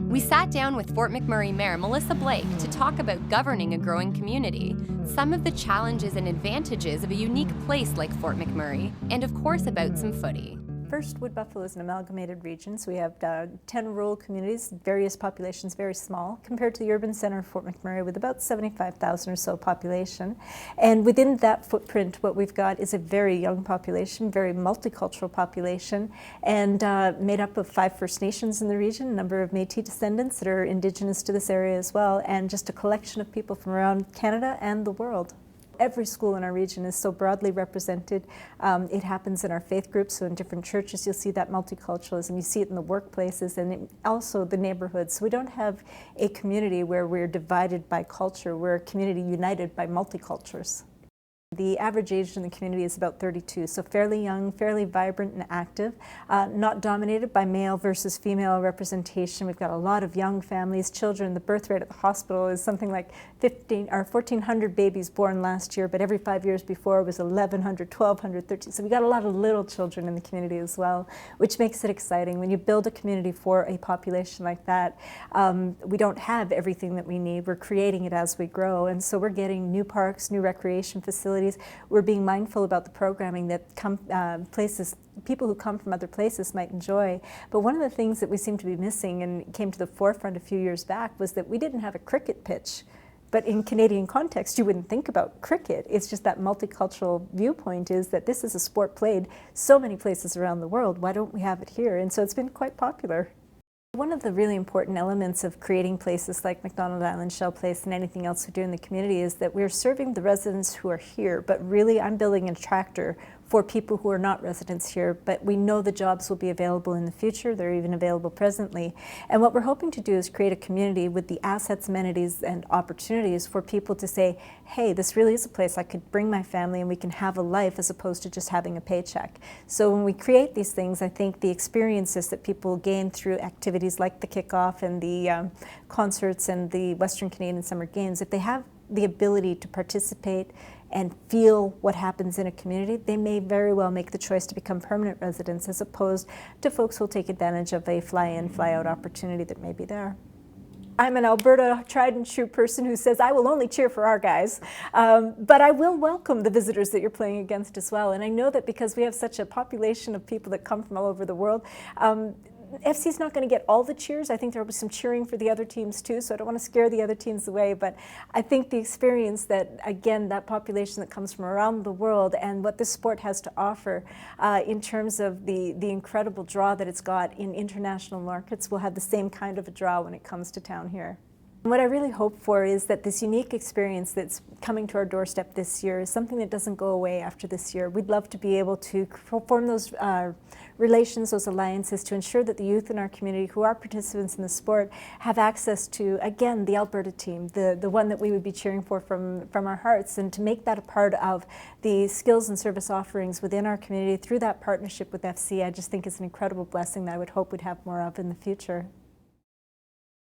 We sat down with Fort McMurray Mayor Melissa Blake to talk about governing a growing community, some of the challenges and advantages of a unique place like Fort McMurray, and of course about some footy. First, Wood Buffalo is an amalgamated region, so we have 10 rural communities, various populations, very small, compared to the urban center of Fort McMurray with about 75,000 or so population. And within that footprint, what we've got is a very young population, very multicultural population, and made up of 5 First Nations in the region, a number of Métis descendants that are Indigenous to this area as well, and just a collection of people from around Canada and the world. Every school in our region is so broadly represented. It happens in our faith groups, so in different churches you'll see that multiculturalism. You see it in the workplaces and also the neighborhoods. So we don't have a community where we're divided by culture. We're a community united by multicultures. The average age in the community is about 32, so fairly young, fairly vibrant and active, not dominated by male versus female representation. We've got a lot of young families, children. The birth rate at the hospital is something like 1,400 babies born last year, but every 5 years before was 1,100, 1,200, 13. So we got a lot of little children in the community as well, which makes it exciting. When you build a community for a population like that, we don't have everything that we need. We're creating it as we grow, and so we're getting new parks, new recreation facilities. We're being mindful about the programming that people who come from other places might enjoy. But one of the things that we seem to be missing and came to the forefront a few years back was that we didn't have a cricket pitch. But in Canadian context, you wouldn't think about cricket. It's just that multicultural viewpoint is that this is a sport played so many places around the world. Why don't we have it here? And so it's been quite popular. One of the really important elements of creating places like McDonald Island, Shell Place, and anything else we do in the community is that we're serving the residents who are here, but really I'm building an attractor for people who are not residents here, but we know the jobs will be available in the future. They're even available presently. And what we're hoping to do is create a community with the assets, amenities, and opportunities for people to say, hey, this really is a place I could bring my family and we can have a life as opposed to just having a paycheck. So when we create these things, I think the experiences that people gain through activities like the kickoff and the concerts and the Western Canadian Summer Games, if they have the ability to participate and feel what happens in a community, they may very well make the choice to become permanent residents as opposed to folks who will take advantage of a fly-in, fly-out opportunity that may be there. I'm an Alberta tried and true person who says I will only cheer for our guys, but I will welcome the visitors that you're playing against as well. And I know that because we have such a population of people that come from all over the world, FC's not going to get all the cheers. I think there will be some cheering for the other teams too, so I don't want to scare the other teams away, but I think the experience that, again, that population that comes from around the world and what this sport has to offer in terms of the incredible draw that it's got in international markets will have the same kind of a draw when it comes to town here. What I really hope for is that this unique experience that's coming to our doorstep this year is something that doesn't go away after this year. We'd love to be able to form those relations, those alliances to ensure that the youth in our community who are participants in the sport have access to, again, the Alberta team, the one that we would be cheering for from our hearts, and to make that a part of the skills and service offerings within our community through that partnership with FCE. I just think it's an incredible blessing that I would hope we'd have more of in the future.